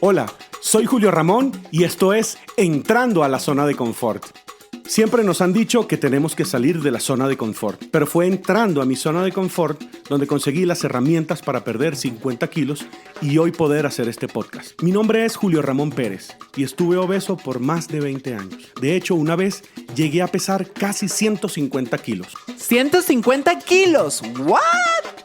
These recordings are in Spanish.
Hola, soy Julio Ramón y esto es Entrando a la Zona de Confort. Siempre nos han dicho que tenemos que salir de la zona de confort, pero fue entrando a mi zona de confort donde conseguí las herramientas para perder 50 kilos y hoy poder hacer este podcast. Mi nombre es Julio Ramón Pérez y estuve obeso por más de 20 años. De hecho, una vez llegué a pesar casi 150 kilos. ¡150 kilos! ¿What?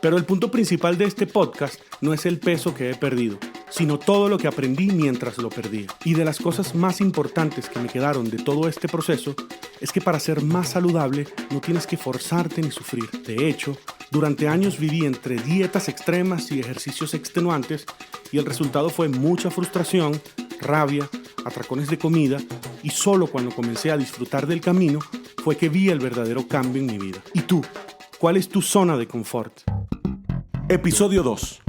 Pero el punto principal de este podcast no es el peso que he perdido, sino todo lo que aprendí mientras lo perdía. Y de las cosas más importantes que me quedaron de todo este proceso es que para ser más saludable no tienes que forzarte ni sufrir. De hecho, durante años viví entre dietas extremas y ejercicios extenuantes y el resultado fue mucha frustración, rabia, atracones de comida y solo cuando comencé a disfrutar del camino fue que vi el verdadero cambio en mi vida. ¿Y tú? ¿Cuál es tu zona de confort? Episodio 2.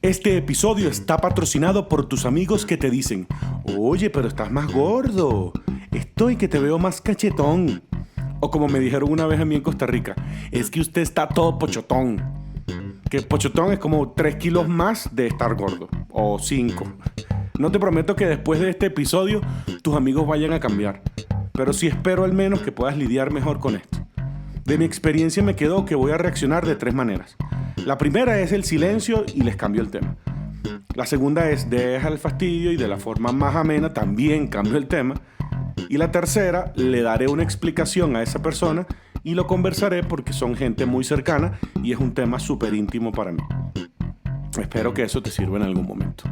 Este episodio está patrocinado por tus amigos que te dicen: oye, pero estás más gordo, estoy que te veo más cachetón. O como me dijeron una vez a mí en Costa Rica, es que usted está todo pochotón. Que pochotón es como 3 kilos más de estar gordo, o 5. No te prometo que después de este episodio tus amigos vayan a cambiar, pero sí espero al menos que puedas lidiar mejor con esto. De mi experiencia me quedó que voy a reaccionar de 3 maneras. La primera es el silencio y les cambio el tema. La segunda es deja el fastidio y de la forma más amena también cambio el tema. Y la tercera, le daré una explicación a esa persona y lo conversaré porque son gente muy cercana y es un tema súper íntimo para mí. Espero que eso te sirva en algún momento.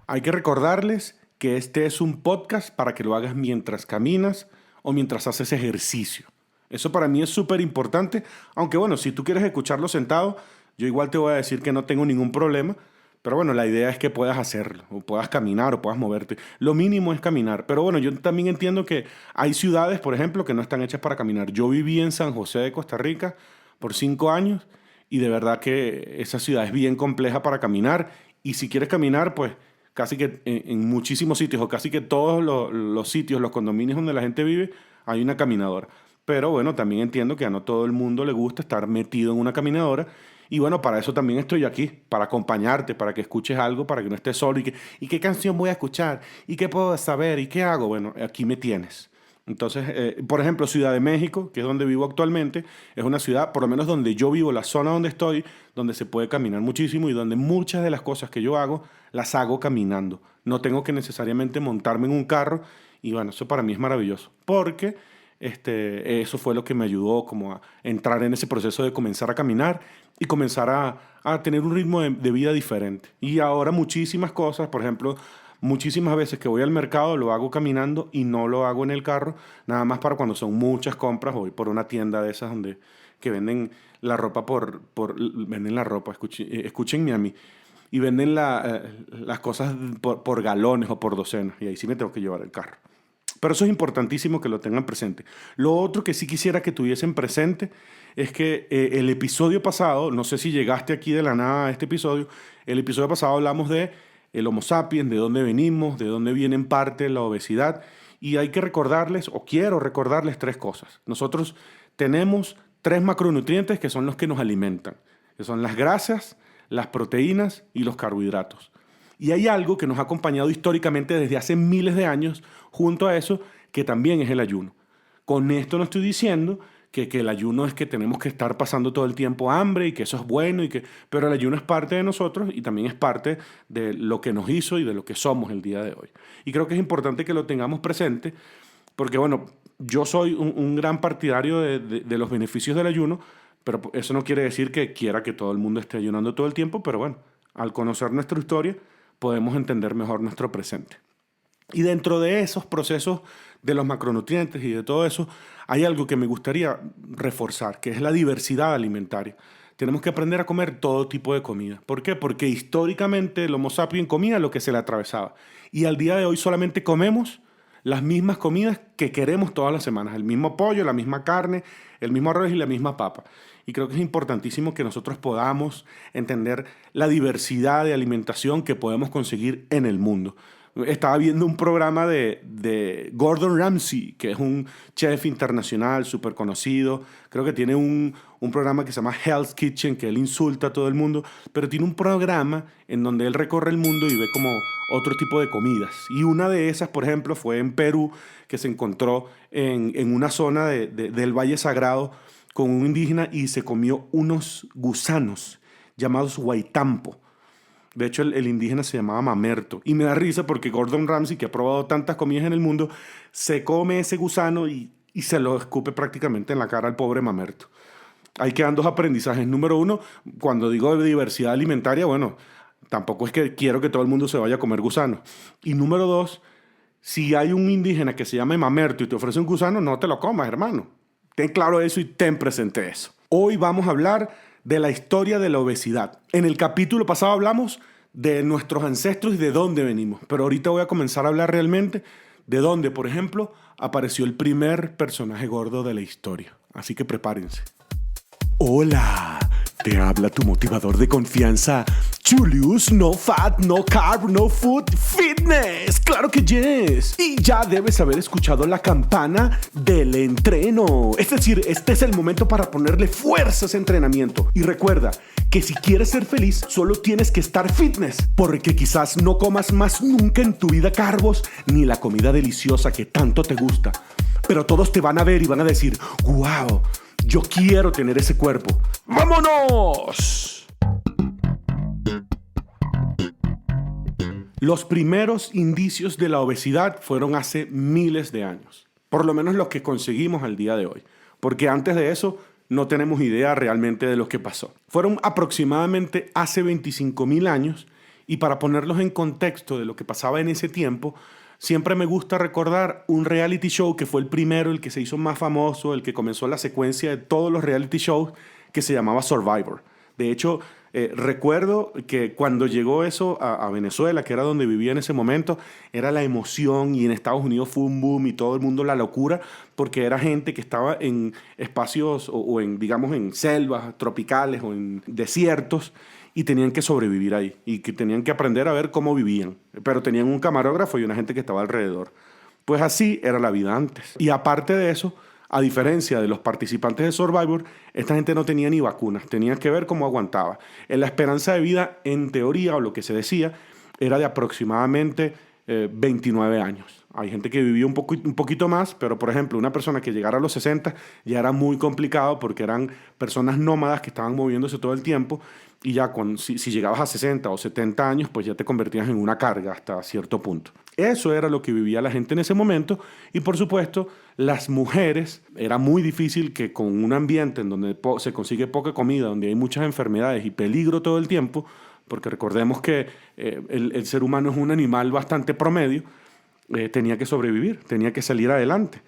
Hay que recordarles que este es un podcast para que lo hagas mientras caminas o mientras haces ejercicio. Eso para mí es súper importante, aunque bueno, si tú quieres escucharlo sentado, yo igual te voy a decir que no tengo ningún problema, pero bueno, la idea es que puedas hacerlo, o puedas caminar, o puedas moverte. Lo mínimo es caminar, pero bueno, yo también entiendo que hay ciudades, por ejemplo, que no están hechas para caminar. Yo viví en San José de Costa Rica por 5 años y de verdad que esa ciudad es bien compleja para caminar y si quieres caminar, pues casi que en muchísimos sitios, o casi que todos los sitios, los condominios donde la gente vive, hay una caminadora. Pero bueno, también entiendo que a no todo el mundo le gusta estar metido en una caminadora. Y bueno, para eso también estoy aquí, para acompañarte, para que escuches algo, para que no estés solo. ¿Y qué canción voy a escuchar? ¿Y qué puedo saber? ¿Y qué hago? Bueno, aquí me tienes. Entonces, por ejemplo, Ciudad de México, que es donde vivo actualmente, es una ciudad, por lo menos donde yo vivo, la zona donde estoy, donde se puede caminar muchísimo y donde muchas de las cosas que yo hago, las hago caminando. No tengo que necesariamente montarme en un carro y bueno, eso para mí es maravilloso. Porque eso fue lo que me ayudó como a entrar en ese proceso de comenzar a caminar y comenzar a tener un ritmo de vida diferente. Y ahora muchísimas cosas, por ejemplo, muchísimas veces que voy al mercado lo hago caminando y no lo hago en el carro, nada más para cuando son muchas compras, voy por una tienda de esas donde que venden la ropa venden la ropa, escúchenme a mí, y venden las cosas por galones o por docenas, y ahí sí me tengo que llevar el carro. Pero eso es importantísimo que lo tengan presente. Lo otro que sí quisiera que tuviesen presente es que el episodio pasado, no sé si llegaste aquí de la nada a este episodio, el episodio pasado hablamos de el Homo sapiens, de dónde venimos, de dónde viene en parte la obesidad, y hay que recordarles, o quiero recordarles 3 cosas. Nosotros tenemos 3 macronutrientes que son los que nos alimentan, que son las grasas, las proteínas y los carbohidratos. Y hay algo que nos ha acompañado históricamente desde hace miles de años, junto a eso, que también es el ayuno. Con esto no estoy diciendo que el ayuno es que tenemos que estar pasando todo el tiempo hambre y que eso es bueno, pero el ayuno es parte de nosotros y también es parte de lo que nos hizo y de lo que somos el día de hoy. Y creo que es importante que lo tengamos presente porque, bueno, yo soy un gran partidario de los beneficios del ayuno, pero eso no quiere decir que quiera que todo el mundo esté ayunando todo el tiempo, pero bueno, al conocer nuestra historia, podemos entender mejor nuestro presente. Y dentro de esos procesos de los macronutrientes y de todo eso, hay algo que me gustaría reforzar, que es la diversidad alimentaria. Tenemos que aprender a comer todo tipo de comida. ¿Por qué? Porque históricamente el Homo sapiens comía lo que se le atravesaba. Y al día de hoy solamente comemos las mismas comidas que queremos todas las semanas. El mismo pollo, la misma carne, el mismo arroz y la misma papa. Y creo que es importantísimo que nosotros podamos entender la diversidad de alimentación que podemos conseguir en el mundo. Estaba viendo un programa de Gordon Ramsay, que es un chef internacional súper conocido. Creo que tiene un programa que se llama Hell's Kitchen, que él insulta a todo el mundo, pero tiene un programa en donde él recorre el mundo y ve como otro tipo de comidas. Y una de esas, por ejemplo, fue en Perú, que se encontró en una zona del Valle Sagrado con un indígena y se comió unos gusanos llamados huaytampo. De hecho, el indígena se llamaba Mamerto. Y me da risa porque Gordon Ramsay, que ha probado tantas comidas en el mundo, se come ese gusano y se lo escupe prácticamente en la cara al pobre Mamerto. Ahí quedan dos aprendizajes. Número uno, cuando digo de diversidad alimentaria, bueno, tampoco es que quiero que todo el mundo se vaya a comer gusanos. Y número dos, si hay un indígena que se llame Mamerto y te ofrece un gusano, no te lo comas, hermano. Ten claro eso y ten presente eso. Hoy vamos a hablar de la historia de la obesidad. En el capítulo pasado hablamos de nuestros ancestros y de dónde venimos, pero ahorita voy a comenzar a hablar realmente de dónde, por ejemplo, apareció el primer personaje gordo de la historia. Así que prepárense. Hola, te habla tu motivador de confianza, Julius, no fat, no carb, no food, fitness, claro que yes. Y ya debes haber escuchado la campana del entreno. Es decir, este es el momento para ponerle fuerza a ese entrenamiento. Y recuerda que si quieres ser feliz, solo tienes que estar fitness, porque quizás no comas más nunca en tu vida carbos ni la comida deliciosa que tanto te gusta. Pero todos te van a ver y van a decir, wow, yo quiero tener ese cuerpo. ¡Vámonos! Los primeros indicios de la obesidad fueron hace miles de años. Por lo menos los que conseguimos al día de hoy. Porque antes de eso no tenemos idea realmente de lo que pasó. Fueron aproximadamente hace 25.000 años. Y para ponerlos en contexto de lo que pasaba en ese tiempo, siempre me gusta recordar un reality show que fue el primero, el que se hizo más famoso, el que comenzó la secuencia de todos los reality shows, que se llamaba Survivor. De hecho, recuerdo que cuando llegó eso a Venezuela, que era donde vivía en ese momento, era la emoción, y en Estados Unidos fue un boom y todo el mundo la locura, porque era gente que estaba en espacios o en, digamos, en selvas tropicales o en desiertos, y tenían que sobrevivir ahí, y que tenían que aprender a ver cómo vivían. Pero tenían un camarógrafo y una gente que estaba alrededor. Pues así era la vida antes. Y aparte de eso, a diferencia de los participantes de Survivor, esta gente no tenía ni vacunas, tenían que ver cómo aguantaba. La esperanza de vida, en teoría, o lo que se decía, era de aproximadamente 29 años. Hay gente que vivía un poquito más, pero por ejemplo, una persona que llegara a los 60 ya era muy complicado porque eran personas nómadas que estaban moviéndose todo el tiempo, y ya si llegabas a 60 o 70 años, pues ya te convertías en una carga hasta cierto punto. Eso era lo que vivía la gente en ese momento, y por supuesto, las mujeres, era muy difícil que con un ambiente en donde se consigue poca comida, donde hay muchas enfermedades y peligro todo el tiempo, porque recordemos que el ser humano es un animal bastante promedio, tenía que sobrevivir, tenía que salir adelante.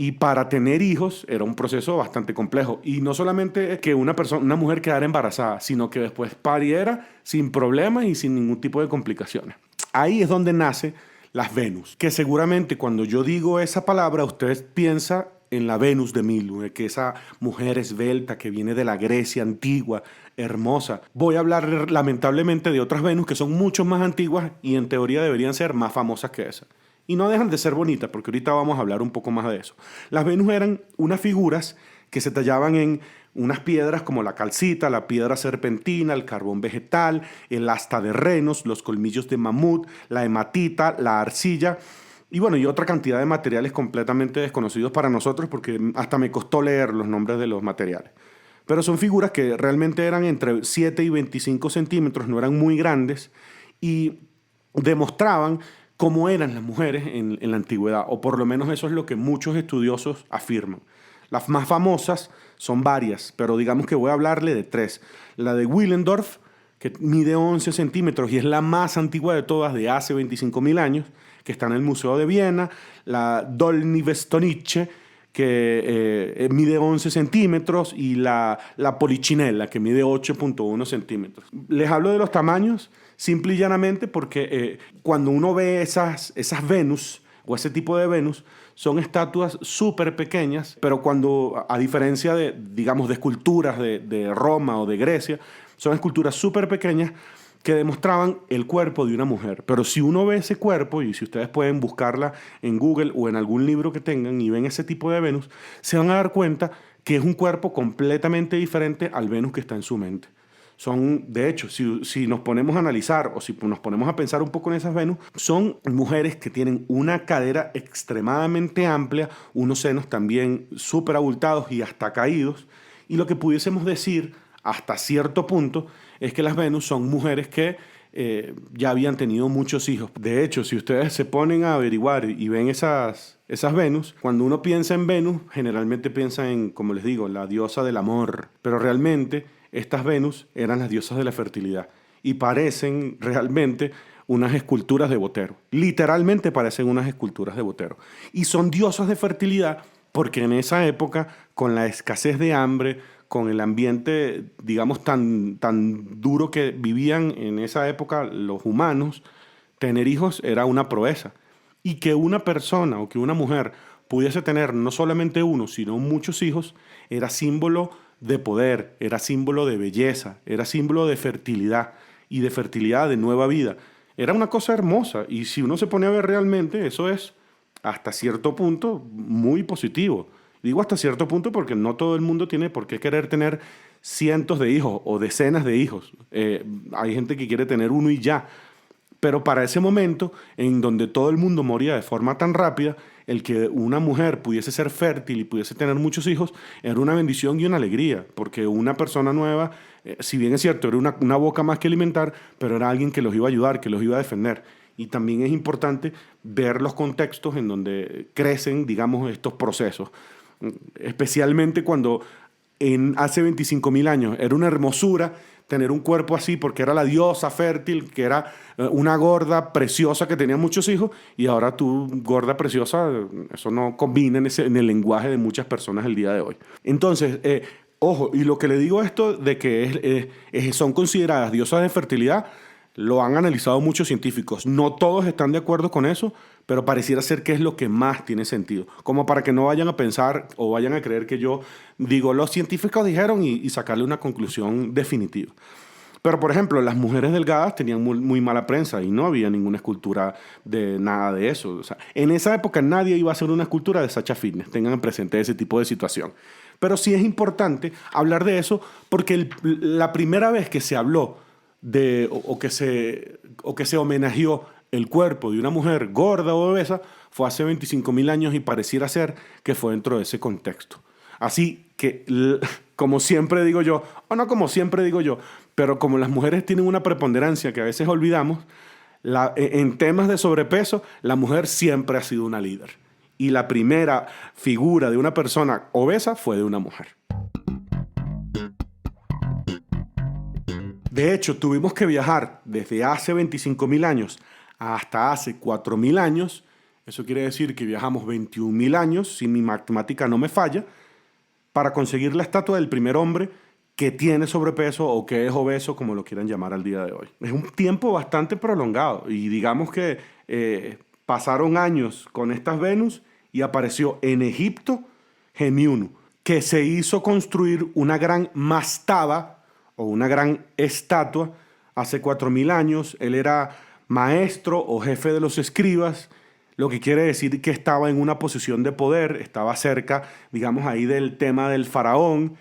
Y para tener hijos era un proceso bastante complejo. Y no solamente que una mujer quedara embarazada, sino que después pariera sin problemas y sin ningún tipo de complicaciones. Ahí es donde nace las Venus, que seguramente cuando yo digo esa palabra, ustedes piensan en la Venus de Milo, que esa mujer esbelta que viene de la Grecia antigua, hermosa. Voy a hablar lamentablemente de otras Venus que son mucho más antiguas y en teoría deberían ser más famosas que esa. Y no dejan de ser bonitas, porque ahorita vamos a hablar un poco más de eso. Las Venus eran unas figuras que se tallaban en unas piedras como la calcita, la piedra serpentina, el carbón vegetal, el asta de renos, los colmillos de mamut, la hematita, la arcilla, y bueno, y otra cantidad de materiales completamente desconocidos para nosotros, porque hasta me costó leer los nombres de los materiales. Pero son figuras que realmente eran entre 7 y 25 centímetros, no eran muy grandes, y demostraban cómo eran las mujeres en la antigüedad, o por lo menos eso es lo que muchos estudiosos afirman. Las más famosas son varias, pero digamos que voy a hablarle de 3. La de Willendorf, que mide 11 centímetros y es la más antigua de todas, de hace 25.000 años, que está en el Museo de Viena. La Dolny Vestonice, que mide 11 centímetros, y la Polichinella, que mide 8.1 centímetros. Les hablo de los tamaños simple y llanamente porque cuando uno ve esas Venus o ese tipo de Venus, son estatuas súper pequeñas, pero cuando, a diferencia de, digamos, de esculturas de Roma o de Grecia, son esculturas súper pequeñas, que demostraban el cuerpo de una mujer. Pero si uno ve ese cuerpo, y si ustedes pueden buscarla en Google o en algún libro que tengan y ven ese tipo de Venus, se van a dar cuenta que es un cuerpo completamente diferente al Venus que está en su mente. De hecho, si nos ponemos a analizar o si nos ponemos a pensar un poco en esas Venus, son mujeres que tienen una cadera extremadamente amplia, unos senos también súper abultados y hasta caídos, y lo que pudiésemos decir hasta cierto punto es que las Venus son mujeres que ya habían tenido muchos hijos. De hecho, si ustedes se ponen a averiguar y ven esas Venus, cuando uno piensa en Venus, generalmente piensa en, como les digo, la diosa del amor, pero realmente estas Venus eran las diosas de la fertilidad y parecen realmente unas esculturas de Botero. Literalmente parecen unas esculturas de Botero. Y son diosas de fertilidad porque en esa época, con la escasez de hambre, con el ambiente, digamos, tan duro que vivían en esa época los humanos, tener hijos era una proeza. Y que una persona o que una mujer pudiese tener no solamente uno, sino muchos hijos, era símbolo de poder, era símbolo de belleza, era símbolo de fertilidad y de fertilidad de nueva vida. Era una cosa hermosa y si uno se pone a ver realmente, eso es hasta cierto punto muy positivo. Digo hasta cierto punto porque no todo el mundo tiene por qué querer tener cientos de hijos o decenas de hijos. Hay gente que quiere tener uno y ya. Pero para ese momento en donde todo el mundo moría de forma tan rápida, el que una mujer pudiese ser fértil y pudiese tener muchos hijos era una bendición y una alegría, porque una persona nueva, si bien es cierto, era una boca más que alimentar, pero era alguien que los iba a ayudar, que los iba a defender. Y también es importante ver los contextos en donde crecen, digamos, estos procesos. Especialmente cuando hace 25.000 años era una hermosura tener un cuerpo así porque era la diosa fértil, que era una gorda preciosa que tenía muchos hijos, y ahora tú, gorda preciosa, eso no combina en el lenguaje de muchas personas el día de hoy. Entonces, ojo, y lo que le digo esto de que son consideradas diosas de fertilidad, lo han analizado muchos científicos. No todos están de acuerdo con eso, pero pareciera ser que es lo que más tiene sentido. Como para que no vayan a pensar o vayan a creer que yo digo, los científicos dijeron y sacarle una conclusión definitiva. Pero, por ejemplo, las mujeres delgadas tenían muy mala prensa y no había ninguna escultura de nada de eso. O sea, en esa época nadie iba a hacer una escultura de Sacha Fitness. Tengan presente ese tipo de situación. Pero sí es importante hablar de eso porque la primera vez que se habló o que se homenajeó el cuerpo de una mujer gorda o obesa fue hace 25.000 años y pareciera ser que fue dentro de ese contexto. Así que, como siempre digo yo, o no como siempre digo yo, pero como las mujeres tienen una preponderancia que a veces olvidamos, en temas de sobrepeso, la mujer siempre ha sido una líder. Y la primera figura de una persona obesa fue de una mujer. De hecho, tuvimos que viajar desde hace 25.000 años hasta hace 4.000 años. Eso quiere decir que viajamos 21.000 años, si mi matemática no me falla, para conseguir la estatua del primer hombre que tiene sobrepeso o que es obeso, como lo quieran llamar al día de hoy. Es un tiempo bastante prolongado y digamos que pasaron años con estas Venus y apareció en Egipto Gemiunu, que se hizo construir una gran mastaba o una gran estatua hace 4.000 años. Él era maestro o jefe de los escribas, lo que quiere decir que estaba en una posición de poder, estaba cerca, digamos, ahí del tema del faraón.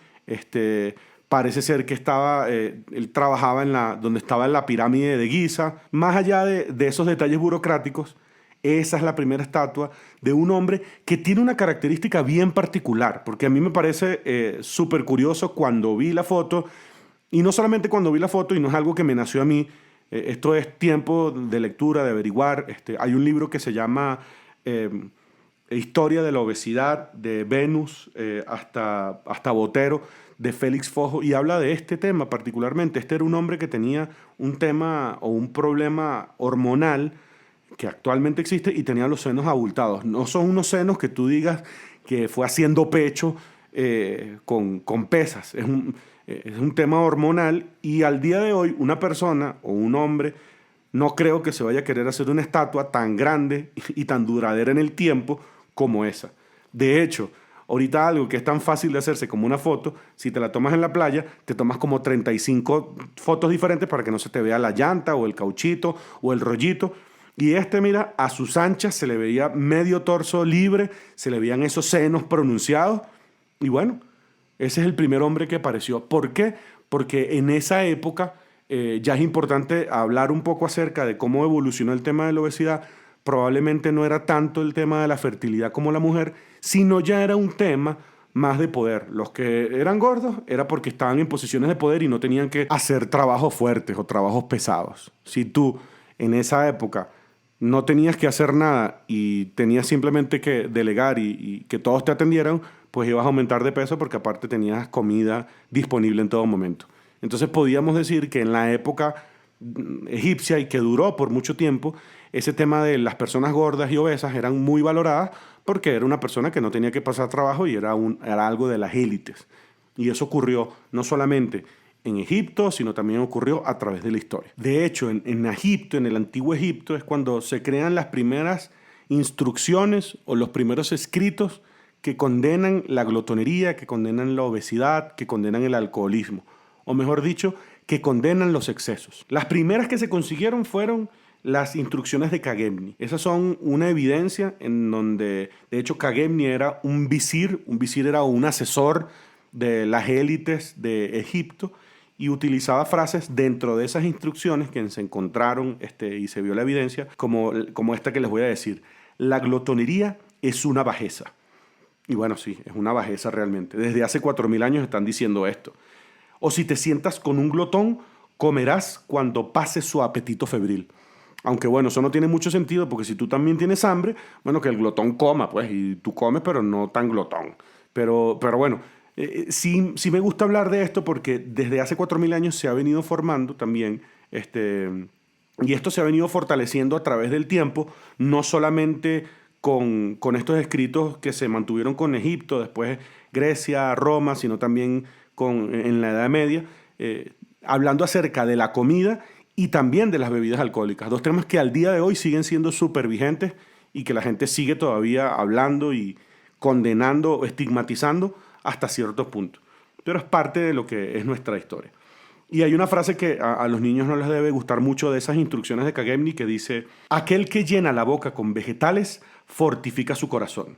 Parece ser que él trabajaba donde estaba en la pirámide de Giza. Más allá de esos detalles burocráticos, esa es la primera estatua de un hombre que tiene una característica bien particular, porque a mí me parece súper curioso cuando vi la foto. Y no solamente cuando vi la foto, y no es algo que me nació a mí, esto es tiempo de lectura, de averiguar. Hay un libro que se llama Historia de la obesidad, de Venus hasta Botero, de Félix Fojo, y habla de este tema particularmente. Este era un hombre que tenía un tema o un problema hormonal que actualmente existe y tenía los senos abultados. No son unos senos que tú digas que fue haciendo pecho con pesas. Es un tema hormonal y al día de hoy una persona o un hombre no creo que se vaya a querer hacer una estatua tan grande y tan duradera en el tiempo como esa. De hecho, Ahorita algo que es tan fácil de hacerse como una foto, si te la tomas en la playa, te tomas como 35 fotos diferentes para que no se te vea la llanta o el cauchito o el rollito. Y mira, a sus anchas se le veía medio torso libre, se le veían esos senos pronunciados. Y bueno, ese es el primer hombre que apareció. ¿Por qué? Porque en esa época ya es importante hablar un poco acerca de cómo evolucionó el tema de la obesidad. Probablemente no era tanto el tema de la fertilidad como la mujer, sino ya era un tema más de poder. Los que eran gordos era porque estaban en posiciones de poder y no tenían que hacer trabajos fuertes o trabajos pesados. Si tú en esa época no tenías que hacer nada y tenías simplemente que delegar y que todos te atendieran, pues ibas a aumentar de peso porque aparte tenías comida disponible en todo momento. Entonces podíamos decir que en la época egipcia y que duró por mucho tiempo, ese tema de las personas gordas y obesas eran muy valoradas porque era una persona que no tenía que pasar trabajo y era algo de las élites. Y eso ocurrió no solamente en Egipto, sino también ocurrió a través de la historia. De hecho, en Egipto, en el antiguo Egipto, es cuando se crean las primeras instrucciones o los primeros escritos que condenan la glotonería, que condenan la obesidad, que condenan el alcoholismo. O mejor dicho, que condenan los excesos. Las primeras que se consiguieron fueron las instrucciones de Khamenei. Esas son una evidencia en donde, de hecho, Khamenei era un visir era un asesor de las élites de Egipto y utilizaba frases dentro de esas instrucciones que se encontraron y se vio la evidencia, como esta que les voy a decir. La glotonería es una bajeza. Y bueno, sí, es una bajeza realmente. Desde hace 4.000 años están diciendo esto. O si te sientas con un glotón, comerás cuando pase su apetito febril. Aunque bueno, eso no tiene mucho sentido porque si tú también tienes hambre, bueno, que el glotón coma, pues, y tú comes, pero no tan glotón. Pero bueno, sí me gusta hablar de esto porque desde hace 4.000 años se ha venido formando también, y esto se ha venido fortaleciendo a través del tiempo, no solamente con estos escritos que se mantuvieron con Egipto, después Grecia, Roma, sino también en la Edad Media, hablando acerca de la comida y también de las bebidas alcohólicas. Dos temas que al día de hoy siguen siendo súper vigentes y que la gente sigue todavía hablando y condenando o estigmatizando hasta cierto punto. Pero es parte de lo que es nuestra historia. Y hay una frase que a los niños no les debe gustar mucho de esas instrucciones de Khamenei que dice: aquel que llena la boca con vegetales fortifica su corazón.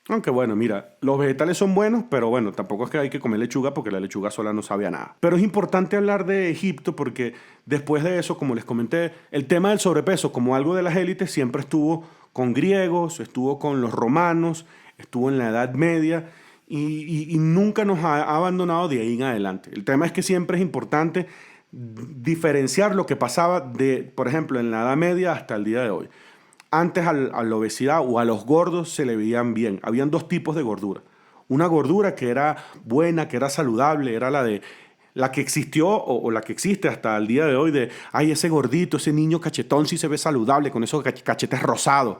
Aunque bueno, mira, los vegetales son buenos, pero bueno, tampoco es que hay que comer lechuga porque la lechuga sola no sabe a nada. Pero es importante hablar de Egipto porque después de eso, como les comenté, el tema del sobrepeso como algo de las élites siempre estuvo con griegos, estuvo con los romanos, estuvo en la Edad Media y nunca nos ha abandonado de ahí en adelante. El tema es que siempre es importante diferenciar lo que pasaba por ejemplo, en la Edad Media hasta el día de hoy. Antes a la obesidad o a los gordos se le veían bien. Habían dos tipos de gordura. Una gordura que era buena, que era saludable, era la que existió o la que existe hasta el día de hoy de, ay, ese gordito, ese niño cachetón sí se ve saludable con esos cachetes rosados.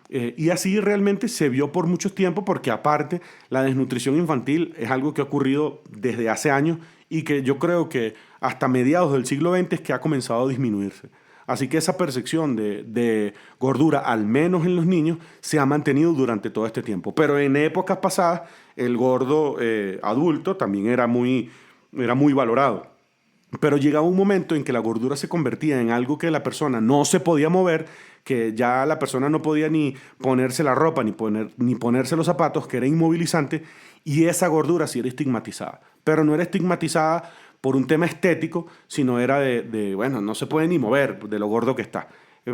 Y así realmente se vio por mucho tiempo porque aparte la desnutrición infantil es algo que ha ocurrido desde hace años y que yo creo que hasta mediados del siglo XX es que ha comenzado a disminuirse. Así que esa percepción de gordura, al menos en los niños, se ha mantenido durante todo este tiempo. Pero en épocas pasadas, el gordo adulto también era muy valorado. Pero llegaba un momento en que la gordura se convertía en algo que la persona no se podía mover, que ya la persona no podía ni ponerse la ropa, ni ponerse los zapatos, que era inmovilizante, y esa gordura sí era estigmatizada. Pero no era estigmatizada por un tema estético, sino era bueno, no se puede ni mover de lo gordo que está.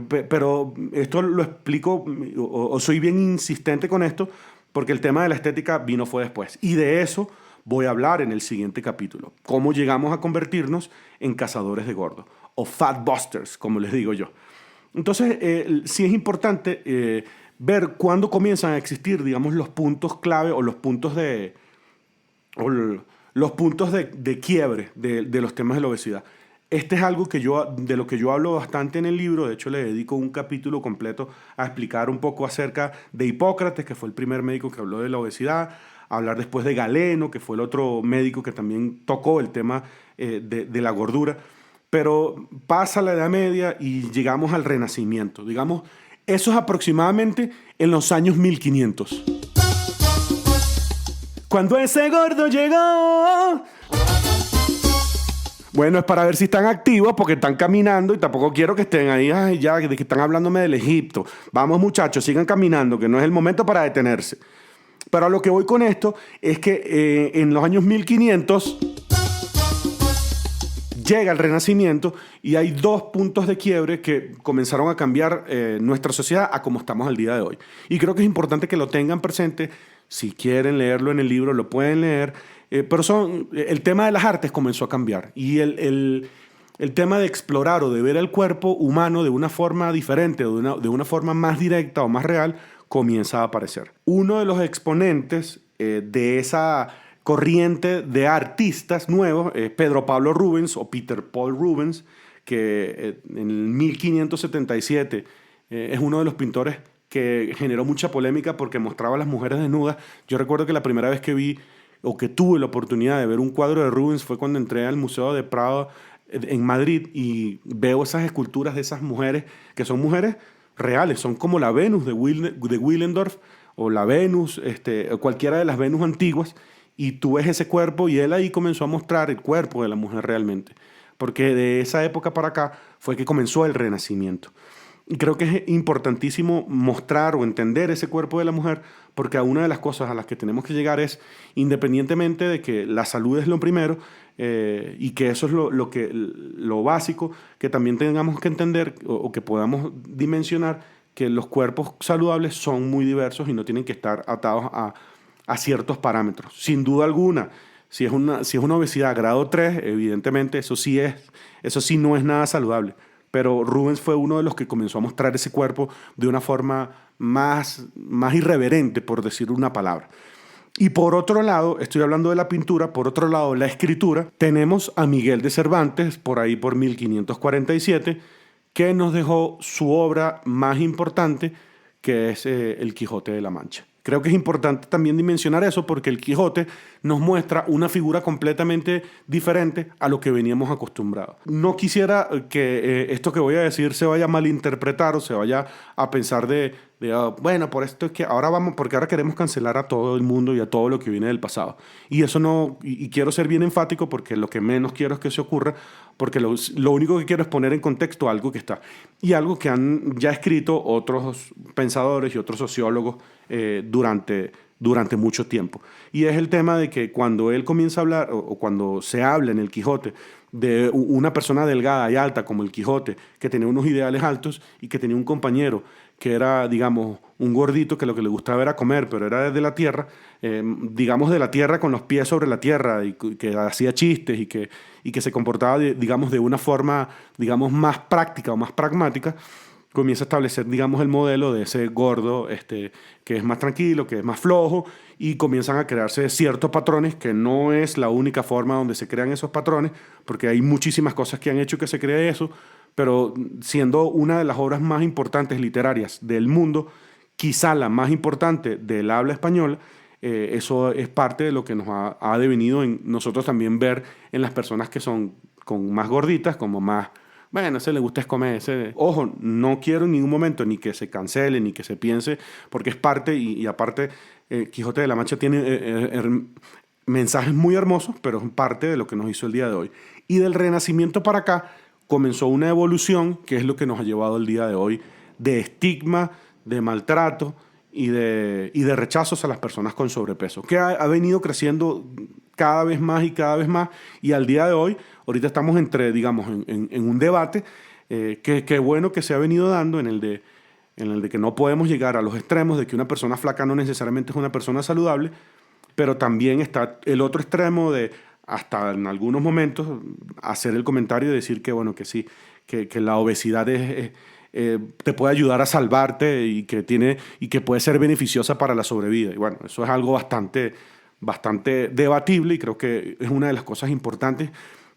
Pero esto lo explico, o soy bien insistente con esto, porque el tema de la estética fue después. Y de eso voy a hablar en el siguiente capítulo. Cómo llegamos a convertirnos en cazadores de gordos, o fat busters, como les digo yo. Entonces, sí es importante ver cuándo comienzan a existir, digamos, los puntos clave o los puntos de quiebre de los temas de la obesidad. Este es algo de lo que yo hablo bastante en el libro. De hecho, le dedico un capítulo completo a explicar un poco acerca de Hipócrates, que fue el primer médico que habló de la obesidad, hablar después de Galeno, que fue el otro médico que también tocó el tema de la gordura. Pero pasa la Edad Media y llegamos al Renacimiento. Digamos, eso es aproximadamente en los años 1500. Cuando ese gordo llegó. Bueno, es para ver si están activos porque están caminando y tampoco quiero que estén ahí, ay, ya, de que están hablándome del Egipto. Vamos, muchachos, sigan caminando, que no es el momento para detenerse. Pero a lo que voy con esto es que en los años 1500 llega el Renacimiento y hay dos puntos de quiebre que comenzaron a cambiar nuestra sociedad a como estamos al día de hoy. Y creo que es importante que lo tengan presente. Si quieren leerlo en el libro, lo pueden leer. Pero el tema de las artes comenzó a cambiar. Y el tema de explorar o de ver el cuerpo humano de una forma diferente, de una forma más directa o más real, comienza a aparecer. Uno de los exponentes de esa corriente de artistas nuevos es Pedro Pablo Rubens o Peter Paul Rubens, que en 1577 es uno de los pintores que generó mucha polémica porque mostraba a las mujeres desnudas. Yo recuerdo que la primera vez que vi o que tuve la oportunidad de ver un cuadro de Rubens fue cuando entré al Museo de Prado en Madrid y veo esas esculturas de esas mujeres que son mujeres reales, son como la Venus de Willendorf o la Venus, cualquiera de las Venus antiguas, y tú ves ese cuerpo y él ahí comenzó a mostrar el cuerpo de la mujer realmente, porque de esa época para acá fue que comenzó el Renacimiento. Y creo que es importantísimo mostrar o entender ese cuerpo de la mujer, porque una de las cosas a las que tenemos que llegar es, independientemente de que la salud es lo primero, y que eso es lo básico, que también tengamos que entender o que podamos dimensionar que los cuerpos saludables son muy diversos y no tienen que estar atados a ciertos parámetros. Sin duda alguna, si es una obesidad grado 3, evidentemente eso sí no es nada saludable. Pero Rubens fue uno de los que comenzó a mostrar ese cuerpo de una forma más irreverente, por decir una palabra. Y por otro lado, estoy hablando de la pintura, por otro lado, la escritura, tenemos a Miguel de Cervantes, por ahí por 1547, que nos dejó su obra más importante, que es El Quijote de la Mancha. Creo que es importante también dimensionar eso porque el Quijote nos muestra una figura completamente diferente a lo que veníamos acostumbrados. No quisiera que esto que voy a decir se vaya a malinterpretar o se vaya a pensar bueno, por esto es que porque ahora queremos cancelar a todo el mundo y a todo lo que viene del pasado. Y eso no, y quiero ser bien enfático porque lo que menos quiero es que se ocurra, porque lo único que quiero es poner en contexto algo que está. Y algo que han ya escrito otros pensadores y otros sociólogos durante mucho tiempo. Y es el tema de que cuando él comienza a hablar, o cuando se habla en el Quijote, de una persona delgada y alta como el Quijote, que tenía unos ideales altos y que tenía un compañero que era, digamos, un gordito que lo que le gustaba era comer, pero era de la tierra, digamos de la tierra con los pies sobre la tierra y que hacía chistes y que se comportaba, digamos, de una forma, digamos, más práctica o más pragmática, comienza a establecer, digamos, el modelo de ese gordo que es más tranquilo, que es más flojo, y comienzan a crearse ciertos patrones que no es la única forma donde se crean esos patrones, porque hay muchísimas cosas que han hecho que se cree eso, pero siendo una de las obras más importantes literarias del mundo, quizá la más importante del habla española, eso es parte de lo que nos ha devenido en nosotros también ver en las personas que son con más gorditas, como más... Bueno, ese le gusta es comer. Ojo, no quiero en ningún momento ni que se cancele, ni que se piense, porque es parte, y aparte, Quijote de la Mancha tiene mensajes muy hermosos, pero es parte de lo que nos hizo el día de hoy. Y del Renacimiento para acá comenzó una evolución, que es lo que nos ha llevado el día de hoy, de estigma, de maltrato y de rechazos a las personas con sobrepeso, que ha venido creciendo cada vez más y cada vez más, y al día de hoy, ahorita estamos digamos, en un debate que bueno que se ha venido dando en el de que no podemos llegar a los extremos de que una persona flaca no necesariamente es una persona saludable, pero también está el otro extremo de hasta en algunos momentos hacer el comentario y decir que bueno, que sí, que la obesidad te puede ayudar a salvarte y que puede ser beneficiosa para la sobrevida. Y bueno, eso es algo bastante debatible y creo que es una de las cosas importantes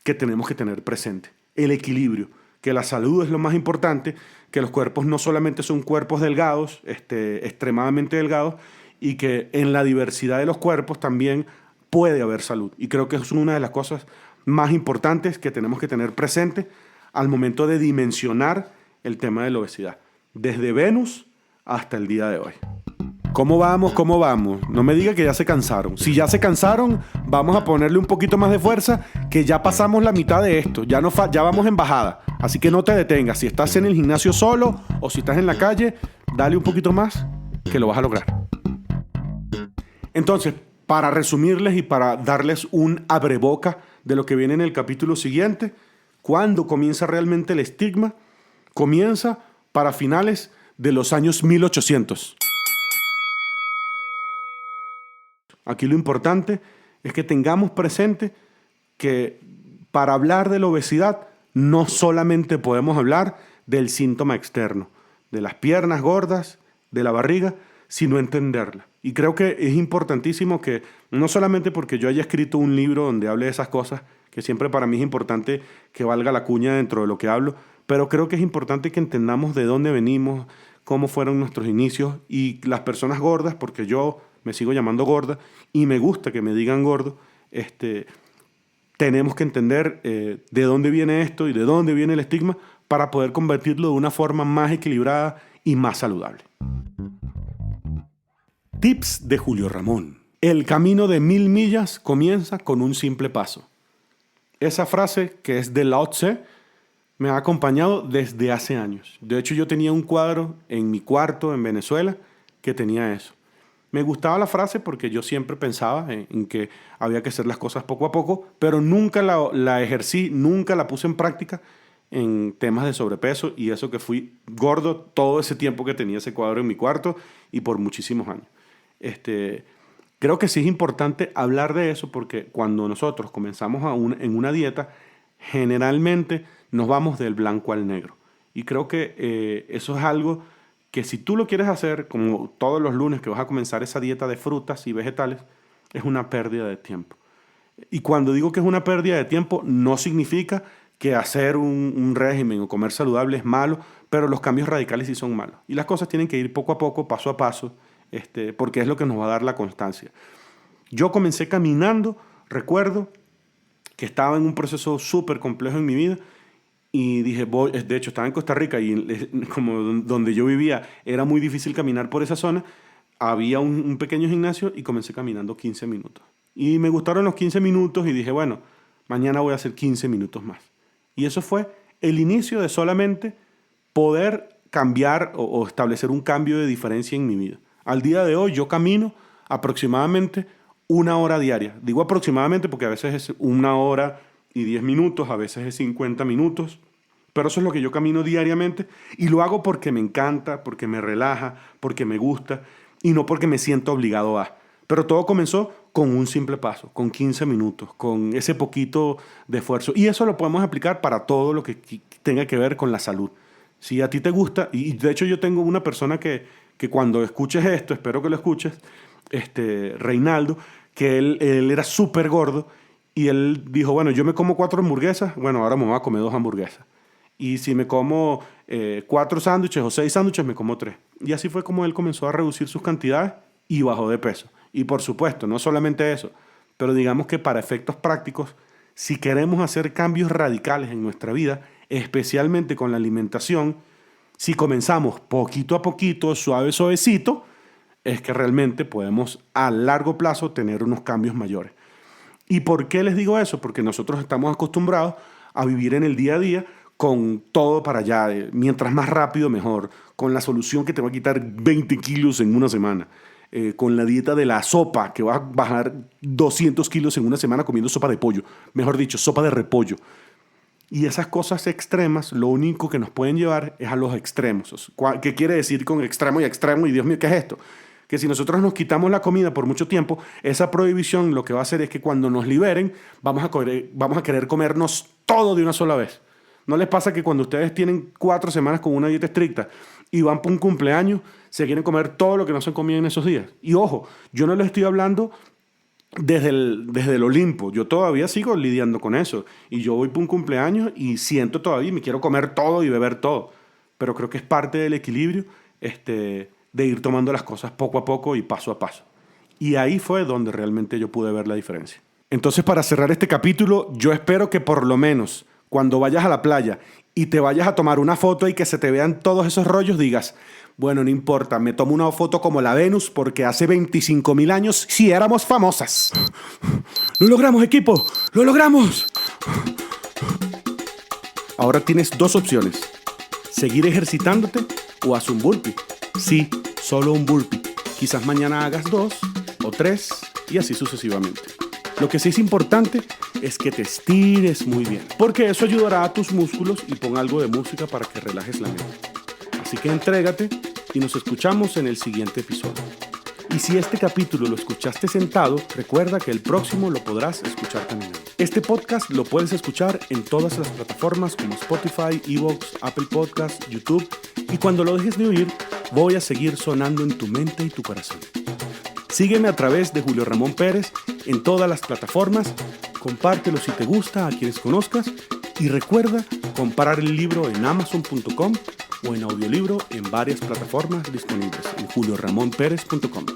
que tenemos que tener presente. El equilibrio, que la salud es lo más importante, que los cuerpos no solamente son cuerpos delgados, extremadamente delgados, y que en la diversidad de los cuerpos también puede haber salud. Y creo que es una de las cosas más importantes que tenemos que tener presente al momento de dimensionar el tema de la obesidad, desde Venus hasta el día de hoy. ¿Cómo vamos? ¿Cómo vamos? No me diga que ya se cansaron. Si ya se cansaron, vamos a ponerle un poquito más de fuerza, que ya pasamos la mitad de esto. Ya vamos en bajada. Así que no te detengas. Si estás en el gimnasio solo o si estás en la calle, dale un poquito más, que lo vas a lograr. Entonces, para resumirles y para darles un abreboca de lo que viene en el capítulo siguiente, ¿cuándo comienza realmente el estigma? Comienza para finales de los años 1800. Aquí lo importante es que tengamos presente que para hablar de la obesidad no solamente podemos hablar del síntoma externo, de las piernas gordas, de la barriga, sino entenderla. Y creo que es importantísimo que, no solamente porque yo haya escrito un libro donde hable de esas cosas, que siempre para mí es importante que valga la cuña dentro de lo que hablo, pero creo que es importante que entendamos de dónde venimos, cómo fueron nuestros inicios y las personas gordas, porque yo me sigo llamando gorda y me gusta que me digan gordo, tenemos que entender de dónde viene esto y de dónde viene el estigma para poder convertirlo de una forma más equilibrada y más saludable. Tips de Julio Ramón. El camino de 1000 millas comienza con un simple paso. Esa frase, que es de Lao Tse, me ha acompañado desde hace años. De hecho, yo tenía un cuadro en mi cuarto en Venezuela que tenía eso. Me gustaba la frase porque yo siempre pensaba en que había que hacer las cosas poco a poco, pero nunca la ejercí, nunca la puse en práctica en temas de sobrepeso, y eso que fui gordo todo ese tiempo que tenía ese cuadro en mi cuarto y por muchísimos años. Creo que sí es importante hablar de eso porque cuando nosotros comenzamos en una dieta, generalmente nos vamos del blanco al negro. Y creo que eso es algo que si tú lo quieres hacer, como todos los lunes que vas a comenzar esa dieta de frutas y vegetales, es una pérdida de tiempo. Y cuando digo que es una pérdida de tiempo, no significa que hacer un régimen o comer saludable es malo, pero los cambios radicales sí son malos. Y las cosas tienen que ir poco a poco, paso a paso, porque es lo que nos va a dar la constancia. Yo comencé caminando, recuerdo que estaba en un proceso súper complejo en mi vida y dije, de hecho estaba en Costa Rica y como donde yo vivía era muy difícil caminar por esa zona, había un pequeño gimnasio y comencé caminando 15 minutos. Y me gustaron los 15 minutos y dije, bueno, mañana voy a hacer 15 minutos más. Y eso fue el inicio de solamente poder cambiar o establecer un cambio de diferencia en mi vida. Al día de hoy yo camino aproximadamente 1 hora diaria. Digo aproximadamente porque a veces es 1 hora y 10 minutos, a veces es 50 minutos. Pero eso es lo que yo camino diariamente y lo hago porque me encanta, porque me relaja, porque me gusta y no porque me siento obligado a. Pero todo comenzó con un simple paso, con 15 minutos, con ese poquito de esfuerzo. Y eso lo podemos aplicar para todo lo que tenga que ver con la salud. Si a ti te gusta, y de hecho yo tengo una persona que cuando escuches esto, espero que lo escuches, Reinaldo, que él era súper gordo y él dijo, bueno, yo me como 4 hamburguesas, bueno, ahora me voy a comer 2 hamburguesas. Y si me como 4 sándwiches o 6 sándwiches, me como 3. Y así fue como él comenzó a reducir sus cantidades y bajó de peso. Y por supuesto, no solamente eso, pero digamos que para efectos prácticos, si queremos hacer cambios radicales en nuestra vida, especialmente con la alimentación, si comenzamos poquito a poquito, suave, suavecito, es que realmente podemos a largo plazo tener unos cambios mayores. ¿Y por qué les digo eso? Porque nosotros estamos acostumbrados a vivir en el día a día con todo para allá, mientras más rápido mejor, con la solución que te va a quitar 20 kilos en una semana, con la dieta de la sopa, que va a bajar 200 kilos en una semana comiendo sopa de pollo, mejor dicho, sopa de repollo. Y esas cosas extremas, lo único que nos pueden llevar es a los extremos. ¿Qué quiere decir con extremo y extremo? Y Dios mío, ¿qué es esto? Que si nosotros nos quitamos la comida por mucho tiempo, esa prohibición lo que va a hacer es que cuando nos liberen, vamos a querer comernos todo de una sola vez. ¿No les pasa que cuando ustedes tienen 4 semanas con una dieta estricta y van por un cumpleaños, se quieren comer todo lo que no se comía en esos días? Y ojo, yo no les estoy hablando desde el Olimpo. Yo todavía sigo lidiando con eso. Y yo voy por un cumpleaños y siento todavía, me quiero comer todo y beber todo. Pero creo que es parte del equilibrio de ir tomando las cosas poco a poco y paso a paso. Y ahí fue donde realmente yo pude ver la diferencia. Entonces, para cerrar este capítulo, yo espero que por lo menos cuando vayas a la playa y te vayas a tomar una foto y que se te vean todos esos rollos, digas, bueno, no importa, me tomo una foto como la Venus porque hace 25.000 años sí éramos famosas. ¡Lo logramos, equipo! ¡Lo logramos! Ahora tienes dos opciones. Seguir ejercitándote o haz un burpee. Sí, solo un burpee. Quizás mañana hagas 2 o 3 y así sucesivamente. Lo que sí es importante es que te estires muy bien, porque eso ayudará a tus músculos y pon algo de música para que relajes la mente. Así que entrégate y nos escuchamos en el siguiente episodio. Y si este capítulo lo escuchaste sentado, recuerda que el próximo lo podrás escuchar caminando. Este podcast lo puedes escuchar en todas las plataformas como Spotify, Evox, Apple Podcasts, YouTube, y cuando lo dejes de oír, voy a seguir sonando en tu mente y tu corazón. Sígueme a través de Julio Ramón Pérez en todas las plataformas, compártelo si te gusta a quienes conozcas y recuerda comprar el libro en Amazon.com o en audiolibro en varias plataformas disponibles en julioramonperez.com.